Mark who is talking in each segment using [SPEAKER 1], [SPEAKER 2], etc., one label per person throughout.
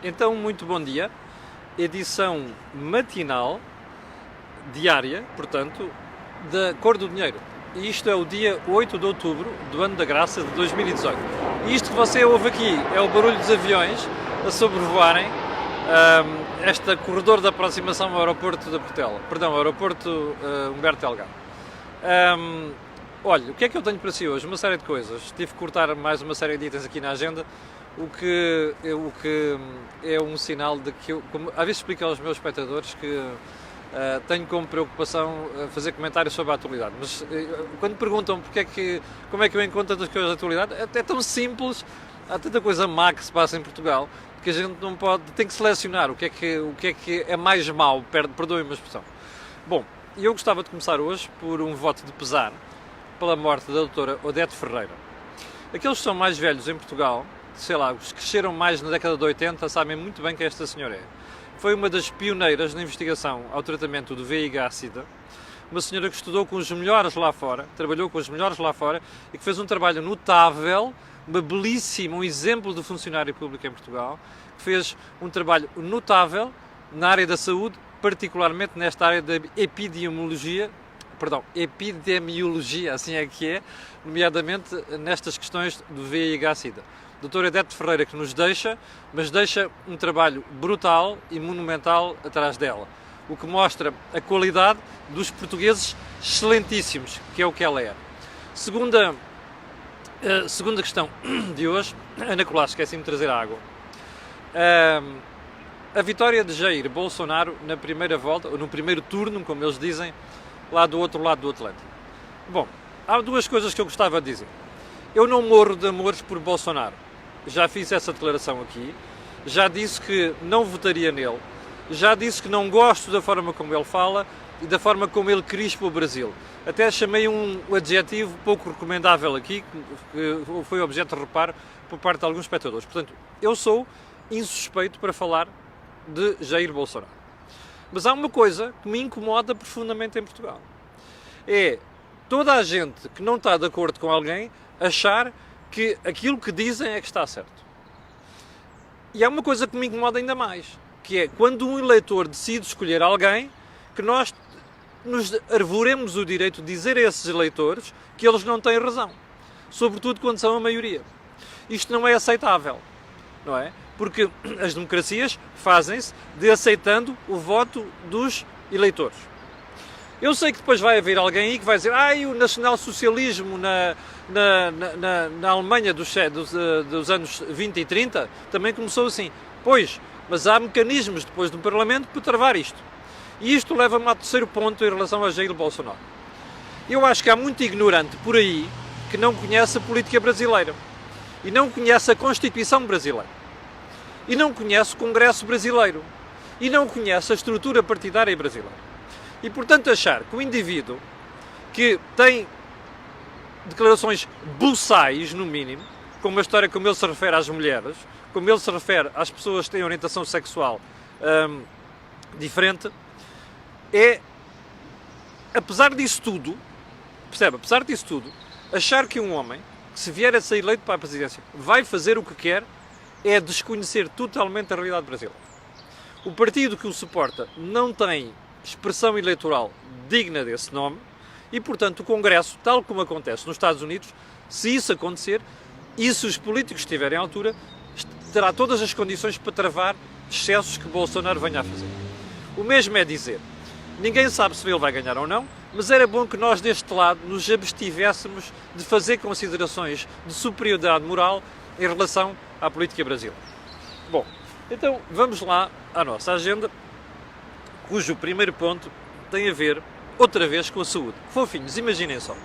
[SPEAKER 1] Então, muito bom dia. Edição matinal, diária, portanto, da Cor do Dinheiro. E isto é o dia 8 de outubro do ano da graça de 2018. E isto que você ouve aqui é o barulho dos aviões a sobrevoarem este corredor de aproximação ao aeroporto da Portela. Perdão, aeroporto Humberto Delgado. Olha, o que é que eu tenho para si hoje? Uma série de coisas. Tive que cortar mais uma série de itens aqui na agenda, o que é um sinal de que eu, como, às vezes explico aos meus espectadores que tenho como preocupação fazer comentários sobre a atualidade, mas quando me perguntam como é que eu encontro tantas coisas da atualidade, é tão simples, há tanta coisa má que se passa em Portugal, que a gente não pode, tem que selecionar o que é mais mau, perdoem-me a expressão. Bom, eu gostava de começar hoje por um voto de pesar pela morte da doutora Odete Ferreira. Aqueles que são mais velhos em Portugal, sei lá, os que cresceram mais na década de 80, sabem muito bem quem esta senhora é. Foi uma das pioneiras na investigação ao tratamento do VIH-Sida, uma senhora que estudou com os melhores lá fora, trabalhou com os melhores lá fora e que fez um trabalho notável, um exemplo de funcionário público em Portugal, que fez um trabalho notável na área da saúde, particularmente nesta área da epidemiologia, assim é que é, nomeadamente nestas questões do VIH-Sida. Doutora Odete Ferreira que nos deixa, mas deixa um trabalho brutal e monumental atrás dela, o que mostra a qualidade dos portugueses excelentíssimos, que é o que ela é. Segunda questão de hoje, Ana Colasso, esqueci-me de trazer a água. A vitória de Jair Bolsonaro na primeira volta, ou no primeiro turno, como eles dizem, lá do outro lado do Atlântico. Bom, há duas coisas que eu gostava de dizer. Eu não morro de amores por Bolsonaro. Já fiz essa declaração aqui, já disse que não votaria nele, já disse que não gosto da forma como ele fala e da forma como ele crispa o Brasil. Até chamei um adjetivo pouco recomendável aqui, que foi objeto de reparo por parte de alguns espectadores. Portanto, eu sou insuspeito para falar de Jair Bolsonaro. Mas há uma coisa que me incomoda profundamente em Portugal. É toda a gente que não está de acordo com alguém achar que aquilo que dizem é que está certo. E há uma coisa que me incomoda ainda mais, que é quando um eleitor decide escolher alguém, que nós nos arvoremos o direito de dizer a esses eleitores que eles não têm razão. Sobretudo quando são a maioria. Isto não é aceitável, não é? Porque as democracias fazem-se de aceitando o voto dos eleitores. Eu sei que depois vai haver alguém aí que vai dizer o nacionalsocialismo na Alemanha dos anos 20 e 30 também começou assim. Pois, mas há mecanismos depois do Parlamento para travar isto. E isto leva-me ao terceiro ponto em relação a Jair Bolsonaro. Eu acho que há muito ignorante por aí que não conhece a política brasileira e não conhece a Constituição brasileira e não conhece o Congresso brasileiro e não conhece a estrutura partidária brasileira. E, portanto, achar que o indivíduo que tem declarações buçais, no mínimo, como a história como ele se refere às mulheres, como ele se refere às pessoas que têm orientação sexual diferente, apesar disso tudo, achar que um homem, que se vier a ser eleito para a presidência, vai fazer o que quer, é desconhecer totalmente a realidade brasileira. O partido que o suporta não tem expressão eleitoral digna desse nome e, portanto, o Congresso, tal como acontece nos Estados Unidos, se isso acontecer e se os políticos estiverem à altura, terá todas as condições para travar excessos que Bolsonaro venha a fazer. O mesmo é dizer, ninguém sabe se ele vai ganhar ou não, mas era bom que nós deste lado nos abstivéssemos de fazer considerações de superioridade moral em relação à política brasileira. Bom, então vamos lá à nossa agenda, cujo primeiro ponto tem a ver, outra vez, com a saúde. Fofinhos, imaginem só.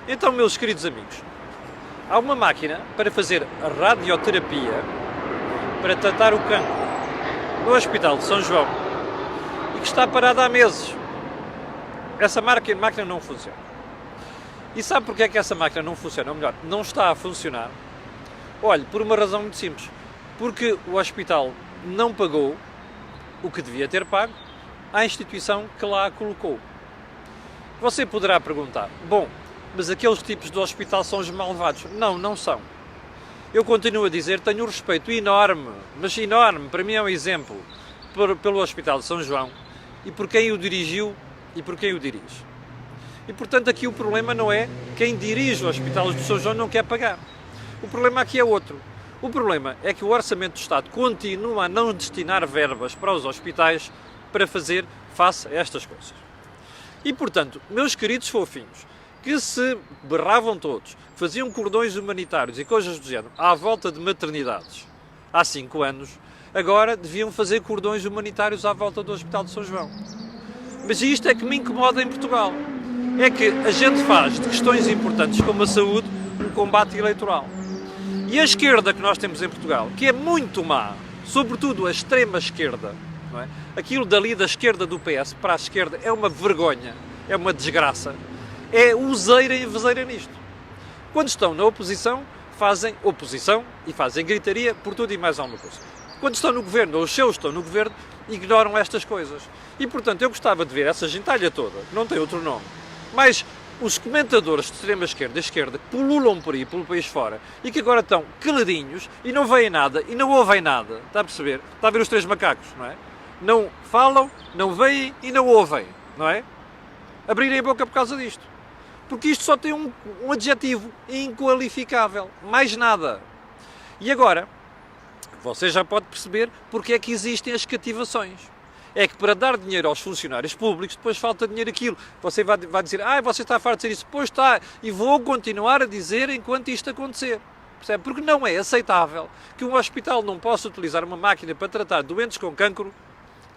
[SPEAKER 1] Então, meus queridos amigos, há uma máquina para fazer radioterapia para tratar o cancro no Hospital de São João e que está parada há meses. Essa máquina não funciona. E sabe porquê é que essa máquina não funciona? Ou melhor, não está a funcionar? Olhe, por uma razão muito simples. Porque o hospital não pagou o que devia ter pago à instituição que lá a colocou. Você poderá perguntar, bom, mas aqueles tipos do hospital são os malvados. Não, não são. eu continuo a dizer, tenho um respeito enorme, mas enorme, para mim é um exemplo, pelo Hospital de São João e por quem o dirigiu e por quem o dirige. E portanto aqui o problema não é quem dirige o Hospital de São João não quer pagar. O problema aqui é outro. O problema é que o Orçamento do Estado continua a não destinar verbas para os hospitais para fazer face a estas coisas. E portanto, meus queridos fofinhos, que se berravam todos, faziam cordões humanitários e coisas do género à volta de maternidades há 5 anos, agora deviam fazer cordões humanitários à volta do Hospital de São João. Mas isto é que me incomoda em Portugal. É que a gente faz de questões importantes como a saúde um combate eleitoral. E a esquerda que nós temos em Portugal, que é muito má, sobretudo a extrema esquerda, não é? Aquilo dali da esquerda do PS para a esquerda é uma vergonha, é uma desgraça, é useira e vezeira nisto. Quando estão na oposição, fazem oposição e fazem gritaria por tudo e mais alguma coisa. Quando estão no governo, ou os seus estão no governo, ignoram estas coisas. E, portanto, eu gostava de ver essa gentalha toda, que não tem outro nome, mas os comentadores de extrema-esquerda e esquerda que pululam por aí, pelo país fora, e que agora estão caladinhos e não veem nada e não ouvem nada. Está a perceber? Está a ver os 3 macacos, não é? Não falam, não veem e não ouvem, não é? Abrirem a boca por causa disto. Porque isto só tem um adjetivo inqualificável, mais nada. E agora, você já pode perceber porque é que existem as cativações. É que para dar dinheiro aos funcionários públicos, depois falta dinheiro aquilo. Você vai dizer, você está farto de dizer isso. Pois está, e vou continuar a dizer enquanto isto acontecer. Percebe? Porque não é aceitável que um hospital não possa utilizar uma máquina para tratar doentes com cancro,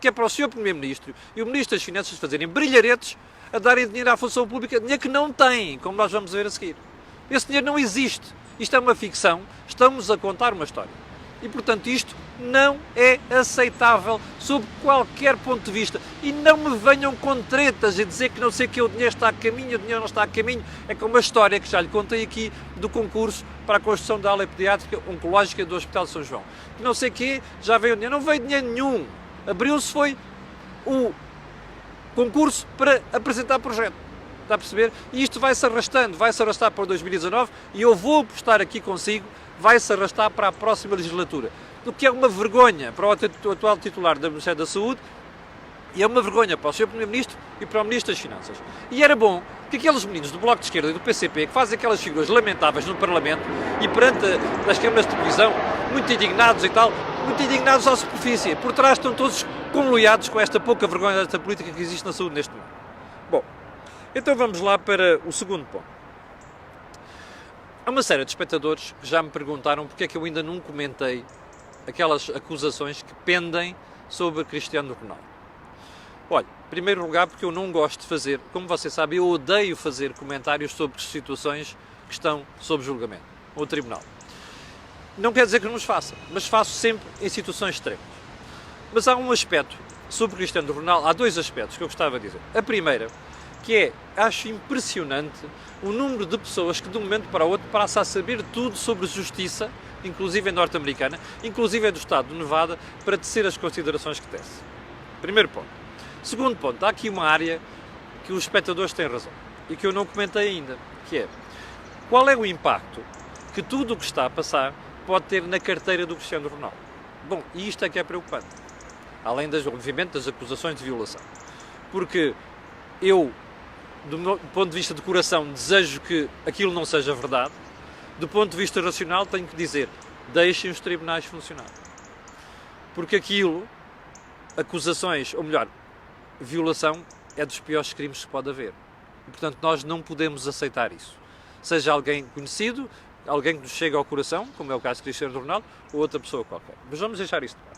[SPEAKER 1] que é para o Sr. Primeiro-Ministro e o Ministro das Finanças fazerem brilharetes a darem dinheiro à função pública, dinheiro que não têm, como nós vamos ver a seguir. Esse dinheiro não existe. Isto é uma ficção. Estamos a contar uma história. E, portanto, isto não é aceitável sob qualquer ponto de vista. E não me venham com tretas e dizer que não sei que o dinheiro está a caminho, o dinheiro não está a caminho. É como a história que já lhe contei aqui do concurso para a construção da ala pediátrica oncológica do Hospital de São João. Que não sei o quê, já veio o dinheiro. Não veio dinheiro nenhum. Abriu-se foi o concurso para apresentar projeto. Está a perceber? E isto vai-se arrastando, vai-se arrastar para 2019 e eu vou apostar aqui consigo, vai-se arrastar para a próxima legislatura. O que é uma vergonha para o atual titular do Ministério da Saúde e é uma vergonha para o Sr. Primeiro-Ministro e para o Ministro das Finanças. E era bom que aqueles meninos do Bloco de Esquerda e do PCP que fazem aquelas figuras lamentáveis no Parlamento e perante as câmaras de televisão, muito indignados e tal, muito indignados à superfície. Por trás estão todos conluiados com esta pouca vergonha desta política que existe na saúde neste momento. Bom, então vamos lá para o segundo ponto. Há uma série de espectadores que já me perguntaram porque é que eu ainda não comentei aquelas acusações que pendem sobre Cristiano Ronaldo. Olha, em primeiro lugar porque eu não gosto de fazer, como você sabe, eu odeio fazer comentários sobre situações que estão sob julgamento, ou tribunal. Não quer dizer que não os faça, mas faço sempre em situações extremas. Mas há um aspecto sobre Cristiano Ronaldo, há 2 aspectos que eu gostava de dizer. A primeira, que é, acho impressionante o número de pessoas que de um momento para o outro passa a saber tudo sobre justiça, inclusive norte-americana, inclusive do estado de Nevada, para tecer as considerações que tece. Primeiro ponto. Segundo ponto, há aqui uma área que os espectadores têm razão e que eu não comentei ainda, que é, qual é o impacto que tudo o que está a passar pode ter na carteira do Cristiano Ronaldo? Bom, e isto é que é preocupante. Além, obviamente, das acusações de violação. Porque eu, do meu ponto de vista de coração, desejo que aquilo não seja verdade. Do ponto de vista racional, tenho que dizer, deixem os tribunais funcionar. Porque aquilo, acusações, ou melhor, violação, é dos piores crimes que pode haver. E, portanto, nós não podemos aceitar isso. Seja alguém conhecido, alguém que nos chega ao coração, como é o caso de Cristiano Ronaldo, ou outra pessoa qualquer. Mas vamos deixar isto de parte.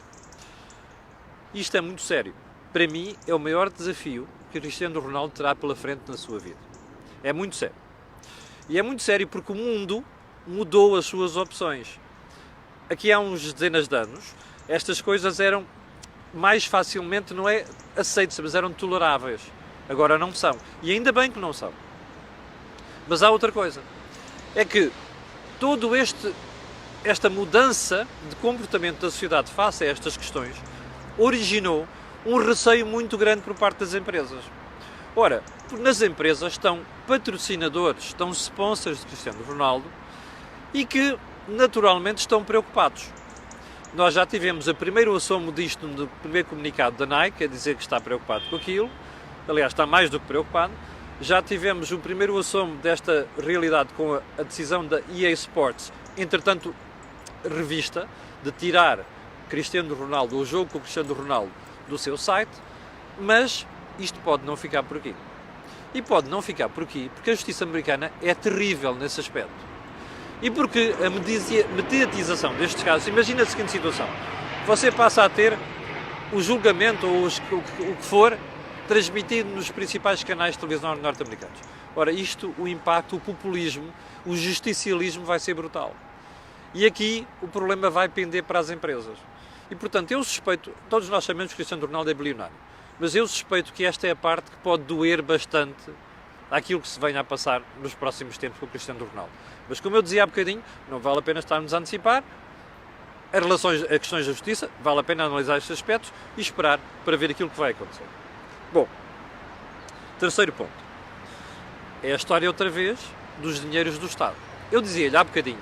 [SPEAKER 1] Isto é muito sério. Para mim, é o maior desafio que o Cristiano Ronaldo terá pela frente na sua vida. É muito sério. E é muito sério porque o mundo mudou as suas opções. Aqui há uns dezenas de anos, estas coisas eram mais facilmente, não é aceitas, mas eram toleráveis. Agora não são. E ainda bem que não são. Mas há outra coisa. É que todo esta mudança de comportamento da sociedade face a estas questões originou um receio muito grande por parte das empresas. Ora, nas empresas estão patrocinadores, estão sponsors de Cristiano Ronaldo e que naturalmente estão preocupados. Nós já tivemos o primeiro assomo disto no primeiro comunicado da Nike, a dizer que está preocupado com aquilo, aliás, está mais do que preocupado. Já tivemos o primeiro assomo desta realidade com a decisão da EA Sports, entretanto revista, de tirar Cristiano Ronaldo, o jogo com o Cristiano Ronaldo, do seu site, mas isto pode não ficar por aqui. E pode não ficar por aqui, porque a justiça americana é terrível nesse aspecto. E porque a mediatização destes casos, imagina a seguinte situação, você passa a ter o julgamento ou o que for transmitido nos principais canais de televisão norte-americanos. Ora, isto, o impacto, o populismo, o justicialismo vai ser brutal. E aqui o problema vai pender para as empresas. E portanto, eu suspeito, todos nós sabemos que Cristiano Ronaldo é bilionário, mas eu suspeito que esta é a parte que pode doer bastante àquilo que se venha a passar nos próximos tempos com o Cristiano Ronaldo. Mas como eu dizia há bocadinho, não vale a pena estarmos a antecipar a questões da justiça, vale a pena analisar estes aspectos e esperar para ver aquilo que vai acontecer. Bom, terceiro ponto, é a história outra vez dos dinheiros do Estado. Eu dizia-lhe há bocadinho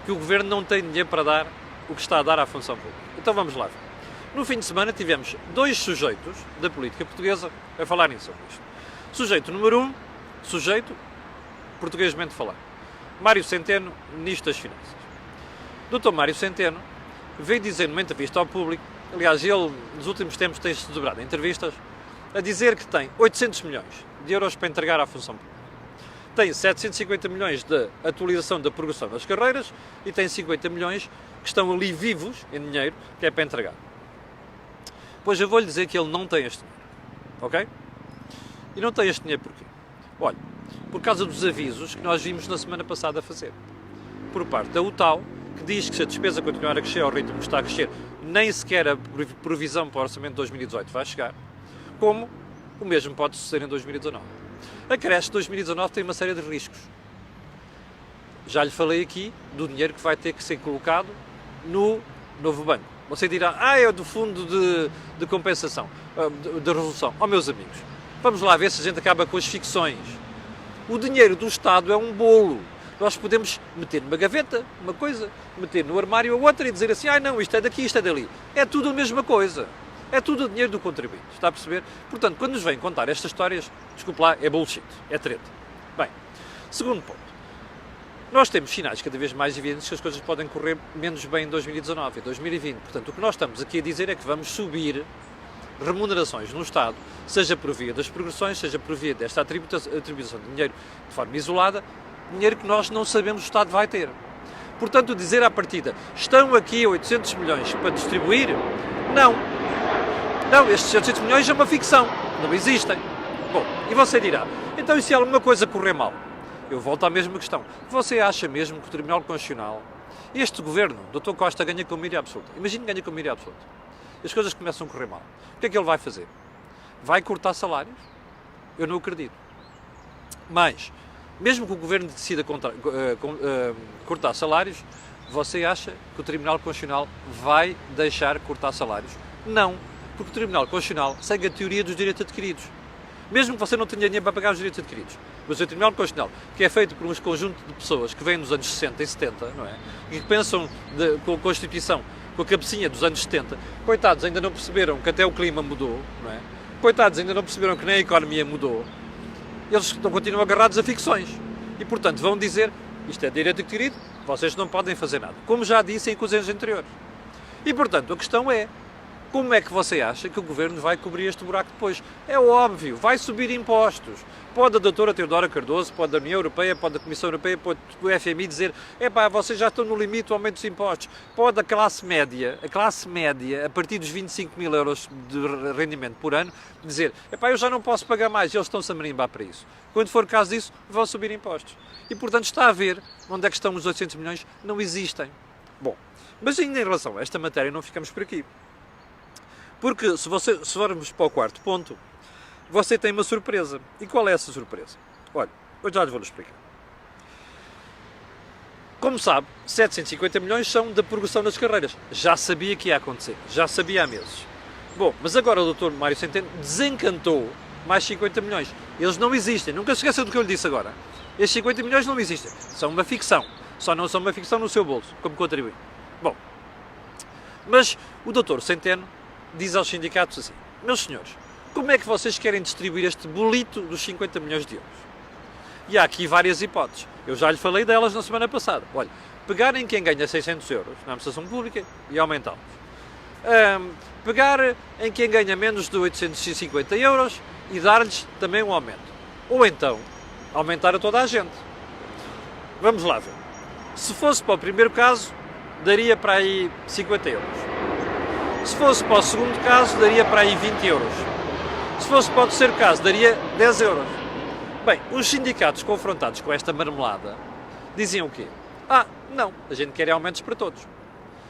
[SPEAKER 1] que o Governo não tem dinheiro para dar o que está a dar à função pública. Então vamos lá ver. No fim de semana tivemos dois sujeitos da política portuguesa a falarem sobre isto. Sujeito número 1, sujeito, portuguesmente falar, Mário Centeno, Ministro das Finanças. Dr. Mário Centeno veio dizer numa entrevista ao público, aliás, ele nos últimos tempos tem-se desdobrado em entrevistas, a dizer que tem 800 milhões de euros para entregar à função pública. Tem 750 milhões de atualização da progressão das carreiras e tem 50 milhões que estão ali vivos em dinheiro, que é para entregar. Pois eu vou-lhe dizer que ele não tem este dinheiro, ok? E não tem este dinheiro porquê? Olha, por causa dos avisos que nós vimos na semana passada a fazer. Por parte da UTAU, que diz que se a despesa continuar a crescer ao ritmo que está a crescer, nem sequer a previsão para o orçamento de 2018 vai chegar, como o mesmo pode suceder em 2019. A creche de 2019 tem uma série de riscos. Já lhe falei aqui do dinheiro que vai ter que ser colocado no novo banco. Você dirá, é do fundo de compensação, de resolução. Meus amigos, vamos lá ver se a gente acaba com as ficções. O dinheiro do Estado é um bolo. Nós podemos meter numa gaveta uma coisa, meter no armário a outra e dizer assim, não, isto é daqui, isto é dali. É tudo a mesma coisa. É tudo o dinheiro do contribuinte. Está a perceber? Portanto, quando nos vêm contar estas histórias, desculpe lá, é bullshit. É treta. Bem, segundo ponto. Nós temos sinais cada vez mais evidentes que as coisas podem correr menos bem em 2019 e 2020. Portanto, o que nós estamos aqui a dizer é que vamos subir remunerações no Estado, seja por via das progressões, seja por via desta atribuição de dinheiro de forma isolada, dinheiro que nós não sabemos o Estado vai ter. Portanto, dizer à partida, estão aqui 800 milhões para distribuir? Não. Não, estes 800 milhões é uma ficção, não existem. Bom, e você dirá, então e se alguma coisa correr mal? Eu volto à mesma questão. Você acha mesmo que o Tribunal Constitucional, este governo, Dr. Costa, ganha com maioria absoluta? Imagine que ganha com maioria absoluta. E as coisas começam a correr mal. O que é que ele vai fazer? Vai cortar salários? Eu não acredito. Mas, mesmo que o governo decida cortar salários, você acha que o Tribunal Constitucional vai deixar cortar salários? Não, porque o Tribunal Constitucional segue a teoria dos direitos adquiridos. Mesmo que você não tenha dinheiro para pagar os direitos adquiridos. Mas o Tribunal Constitucional, que é feito por um conjunto de pessoas que vêm nos anos 60 e 70, não é? E que pensam com a Constituição, com a cabecinha dos anos 70, coitados, ainda não perceberam que até o clima mudou, não é? Coitados, ainda não perceberam que nem a economia mudou. Eles continuam agarrados a ficções. E, portanto, vão dizer, isto é direito adquirido, vocês não podem fazer nada. Como já disse em acusações anteriores. E, portanto, a questão é, como é que você acha que o Governo vai cobrir este buraco depois? É óbvio, vai subir impostos. Pode a doutora Teodora Cardoso, pode a União Europeia, pode a Comissão Europeia, pode o FMI dizer vocês já estão no limite do aumento dos impostos. Pode a classe média, a partir dos 25 mil euros de rendimento por ano, dizer eu já não posso pagar mais, e eles estão-se a marimbar para isso. Quando for o caso disso, vão subir impostos. E, portanto, está a ver onde é que estão os 800 milhões, não existem. Bom, mas ainda em relação a esta matéria não ficamos por aqui. Porque se formos para o quarto ponto, você tem uma surpresa. E qual é essa surpresa? Olha, eu já lhe vou explicar. Como sabe, 750 milhões são da progressão das carreiras. Já sabia que ia acontecer. Já sabia há meses. Bom, mas agora o Dr. Mário Centeno desencantou mais 50 milhões. Eles não existem. Nunca se esqueça do que eu lhe disse agora. Estes 50 milhões não existem. São uma ficção. Só não são uma ficção no seu bolso, como contribuinte. Bom, mas o doutor Centeno diz aos sindicatos assim: meus senhores, como é que vocês querem distribuir este bolito dos 50 milhões de euros? E há aqui várias hipóteses. Eu já lhe falei delas na semana passada. Olha, pegarem quem ganha 600 euros na administração pública e aumentá-los. Pegar em quem ganha menos de 850 euros e dar-lhes também um aumento. Ou então, aumentar a toda a gente. Vamos lá ver. Se fosse para o primeiro caso, daria para aí 50 euros. Se fosse para o segundo caso, daria para aí 20 euros. Se fosse para o terceiro caso, daria 10 euros. Bem, os sindicatos confrontados com esta marmelada diziam o quê? Não, a gente quer aumentos para todos.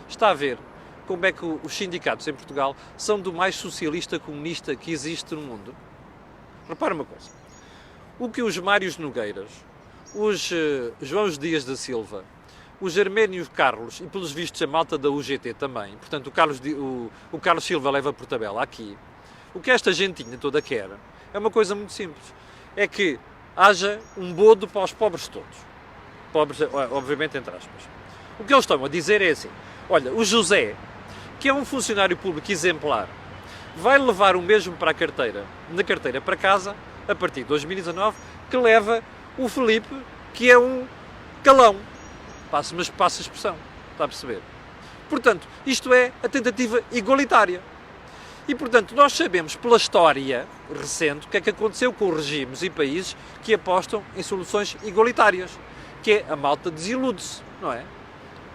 [SPEAKER 1] Está a ver como é que os sindicatos em Portugal são do mais socialista comunista que existe no mundo? Repara uma coisa. O que os Mários Nogueiras, os João Dias da Silva, os Arménios Carlos e, pelos vistos, a malta da UGT também, portanto, o Carlos Silva leva por tabela aqui, o que esta gentinha toda quer é uma coisa muito simples. É que haja um bodo para os pobres todos. Pobres, obviamente, entre aspas. O que eles estão a dizer é assim: olha, o José, que é um funcionário público exemplar, vai levar o mesmo para a carteira, na carteira para casa, a partir de 2019, que leva o Filipe, que é um calão. Passa a expressão. Está a perceber? Portanto, isto é a tentativa igualitária. E, portanto, nós sabemos pela história recente o que é que aconteceu com regimes e países que apostam em soluções igualitárias, que é a malta desilude-se, não é?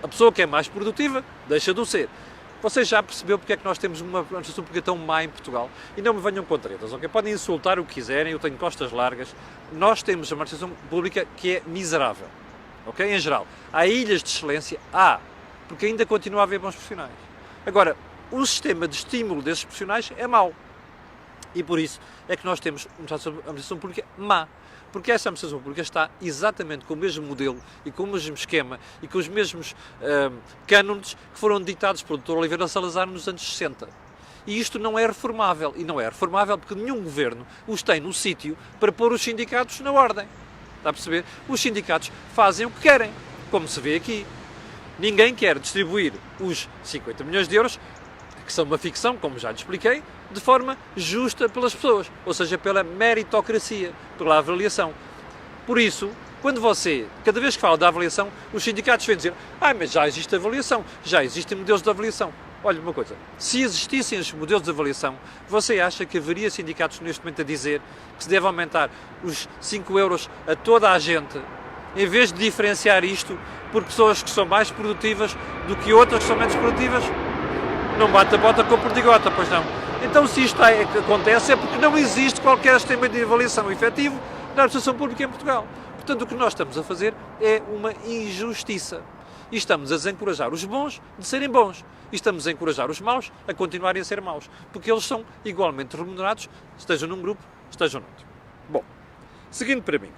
[SPEAKER 1] A pessoa que é mais produtiva deixa de o ser. Você já percebeu porque é que nós temos uma administração pública tão má em Portugal? E não me venham com tretas, ok? Podem insultar o que quiserem, eu tenho costas largas. Nós temos uma administração pública que é miserável, ok? Em geral. Há ilhas de excelência? Porque ainda continua a haver bons profissionais. Agora, o sistema de estímulo desses profissionais é mau. E por isso é que nós temos uma administração pública má. Porque essa administração pública está exatamente com o mesmo modelo e com o mesmo esquema e com os mesmos cânones que foram ditados pelo Dr. Oliveira Salazar nos anos 60. E isto não é reformável. E não é reformável porque nenhum governo os tem no sítio para pôr os sindicatos na ordem. Está a perceber? Os sindicatos fazem o que querem, como se vê aqui. Ninguém quer distribuir os 50 milhões de euros, que são uma ficção, como já lhe expliquei, de forma justa pelas pessoas, ou seja, pela meritocracia, pela avaliação. Por isso, quando você, cada vez que fala da avaliação, os sindicatos vêm dizer: mas já existe avaliação, já existem modelos de avaliação. Olha uma coisa, se existissem os modelos de avaliação, você acha que haveria sindicatos neste momento a dizer que se deve aumentar os 5 euros a toda a gente, em vez de diferenciar isto por pessoas que são mais produtivas do que outras que são menos produtivas? Não bate a bota com a perdigota, pois não. Então, se isto acontece, é porque não existe qualquer sistema de avaliação efetivo na administração pública em Portugal. Portanto, o que nós estamos a fazer é uma injustiça. E estamos a desencorajar os bons de serem bons. E estamos a encorajar os maus a continuarem a ser maus. Porque eles são igualmente remunerados, estejam num grupo, estejam noutro. Bom, seguindo para mim.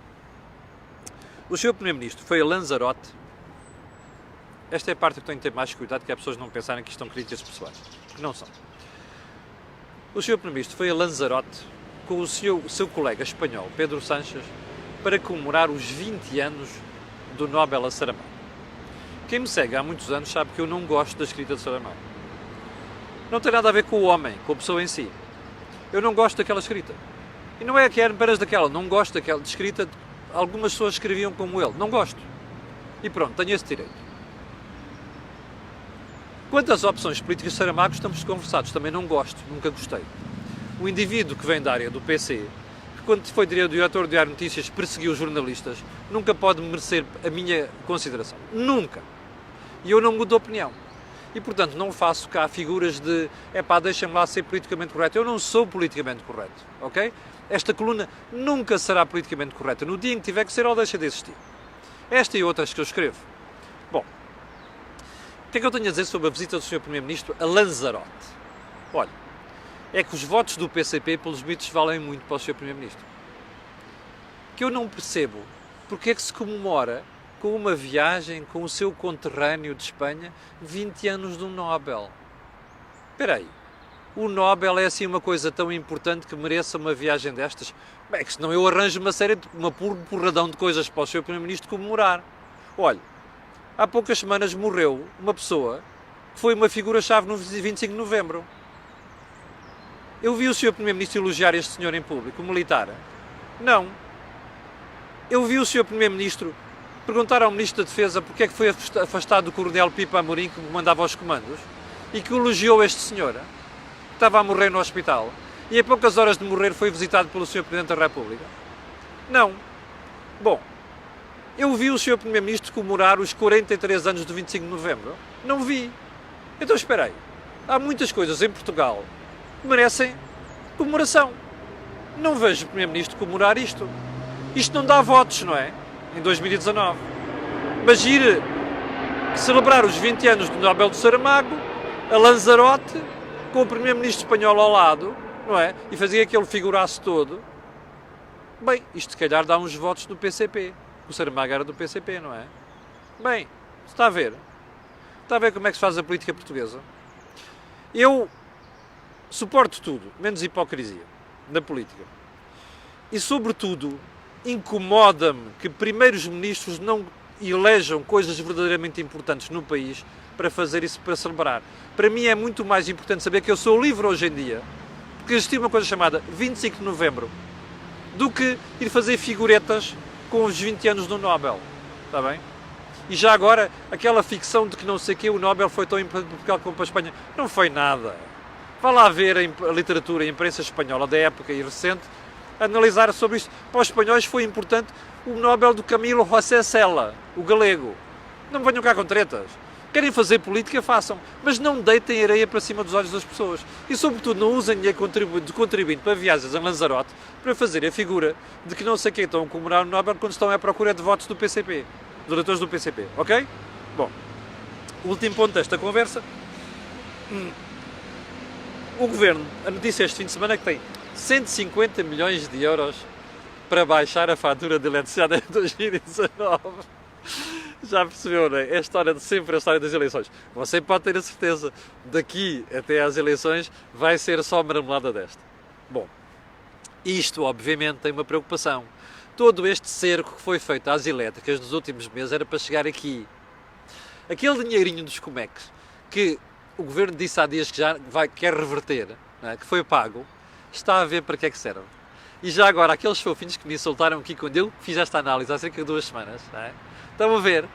[SPEAKER 1] O Sr. Primeiro-Ministro foi a Lanzarote. Esta é a parte que tenho que ter mais cuidado, que as pessoas não pensarem que isto são críticas pessoais. Porque não são. O Sr. Primeiro-Ministro foi a Lanzarote com o seu colega espanhol, Pedro Sánchez, para comemorar os 20 anos do Nobel a Saramago. Quem me segue há muitos anos sabe que eu não gosto da escrita de Saramago. Não tem nada a ver com o homem, com a pessoa em si. Eu não gosto daquela escrita. E não é que é apenas daquela, não gosto daquela escrita. Algumas pessoas escreviam como ele. Não gosto. E pronto, tenho esse direito. Quanto às opções políticas de Saramago, estamos conversados. Também não gosto, nunca gostei. O indivíduo que vem da área do PC, que quando foi diretor do Diário de Notícias perseguiu os jornalistas, nunca pode merecer a minha consideração. Nunca. E eu não mudo de opinião. E, portanto, não faço cá figuras de deixa-me lá ser politicamente correto. Eu não sou politicamente correto, ok? Esta coluna nunca será politicamente correta. No dia em que tiver que ser, ou deixa de existir. Esta e outras que eu escrevo. Bom, o que é que eu tenho a dizer sobre a visita do Sr. Primeiro-Ministro a Lanzarote? Olha, é que os votos do PCP, pelos mitos, valem muito para o Sr. Primeiro-Ministro. Que eu não percebo porque é que se comemora com uma viagem com o seu conterrâneo de Espanha 20 anos do Nobel. Espera aí, o Nobel é assim uma coisa tão importante que mereça uma viagem destas? Bem, que senão eu arranjo uma porradão de coisas para o Sr. Primeiro-Ministro comemorar. Olha, há poucas semanas morreu uma pessoa que foi uma figura-chave no 25 de novembro. Eu vi o Sr. Primeiro-Ministro elogiar este senhor em público, o militar. Não. Eu vi o Sr. Primeiro-Ministro perguntar ao Ministro da Defesa porque é que foi afastado do Coronel Pipa Amorim, que comandava os comandos, e que elogiou este senhor, que estava a morrer no hospital, e a poucas horas de morrer foi visitado pelo Sr. Presidente da República. Não. Bom, eu vi o Sr. Primeiro-Ministro comemorar os 43 anos do 25 de novembro. Não vi. Então espera aí. Há muitas coisas em Portugal que merecem comemoração. Não vejo o Primeiro-Ministro comemorar isto. Isto não dá votos, não é? Em 2019. Mas ir celebrar os 20 anos do Nobel de Saramago, a Lanzarote, com o Primeiro-Ministro espanhol ao lado, não é? E fazia aquele figuraço todo. Bem, isto se calhar dá uns votos do PCP. O Saramago era do PCP, não é? Bem, está a ver? Está a ver como é que se faz a política portuguesa? Eu suporto tudo, menos hipocrisia, na política. E, sobretudo, incomoda-me que primeiros ministros não elejam coisas verdadeiramente importantes no país para fazer isso, para celebrar. Para mim é muito mais importante saber que eu sou livre hoje em dia, porque existia uma coisa chamada 25 de novembro, do que ir fazer figuretas com os 20 anos do Nobel. Está bem? E já agora, aquela ficção de que não sei o quê, o Nobel foi tão importante para Portugal como para a Espanha. Não foi nada. Vá lá ver a literatura e a imprensa espanhola da época e recente, analisar sobre isto. Para os espanhóis foi importante o Nobel do Camilo José Cela, o galego. Não venham cá com tretas. Querem fazer política, façam. Mas não deitem areia para cima dos olhos das pessoas. E, sobretudo, não usem dinheiro de contribuinte para viagens em Lanzarote para fazer a figura de que não sei quem estão a comemorar o Nobel quando estão à procura de votos do PCP. Dos eleitores do PCP. Ok? Bom, o último ponto desta conversa. O Governo, a notícia este fim de semana é que tem 150 milhões de euros para baixar a fatura de eletricidade em 2019. Já percebeu, não é? É a história de sempre, a história das eleições. Você pode ter a certeza, daqui até às eleições vai ser só marmelada desta. Bom, isto obviamente tem uma preocupação. Todo este cerco que foi feito às elétricas nos últimos meses era para chegar aqui. Aquele dinheirinho dos comex que o Governo disse há dias que já quer reverter, não é? Que foi pago, está a ver para que é que serve. E já agora, aqueles fofinhos que me insultaram aqui quando eu fiz esta análise há cerca de 2 semanas, não é? Estão a ver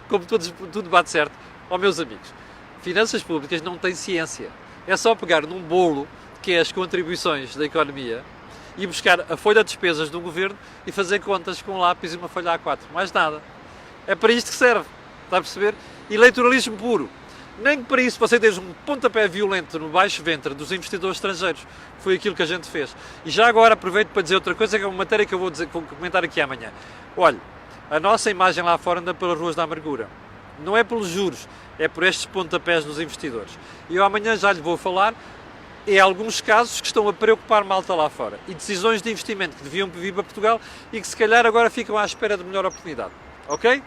[SPEAKER 1] como tudo bate certo. Ó, meus amigos, finanças públicas não têm ciência. É só pegar num bolo, que é as contribuições da economia, e buscar a folha de despesas do Governo e fazer contas com um lápis e uma folha A4. Mais nada. É para isto que serve. Está a perceber? Eleitoralismo puro. Nem que para isso você tenha um pontapé violento no baixo ventre dos investidores estrangeiros. Foi aquilo que a gente fez. E já agora aproveito para dizer outra coisa, que é uma matéria que eu vou comentar aqui amanhã. Olha, a nossa imagem lá fora anda pelas ruas da amargura. Não é pelos juros, é por estes pontapés dos investidores. E eu amanhã já lhe vou falar em alguns casos que estão a preocupar malta lá fora. E decisões de investimento que deviam vir para Portugal e que se calhar agora ficam à espera de melhor oportunidade. Ok?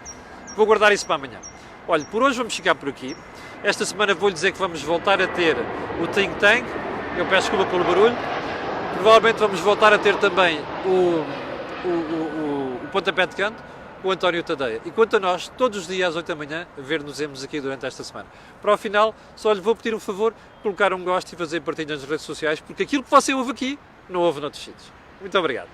[SPEAKER 1] Vou guardar isso para amanhã. Olha, por hoje vamos ficar por aqui. Esta semana vou-lhe dizer que vamos voltar a ter o Think Tank. Eu peço desculpa pelo barulho. Provavelmente vamos voltar a ter também o Pontapé de Canto, o António Tadeia. E quanto a nós, todos os dias às 8 da manhã, ver-nos aqui durante esta semana. Para o final, só lhe vou pedir um favor, colocar um gosto e fazer partilha nas redes sociais, porque aquilo que você ouve aqui, não ouve noutros sítios. Muito obrigado.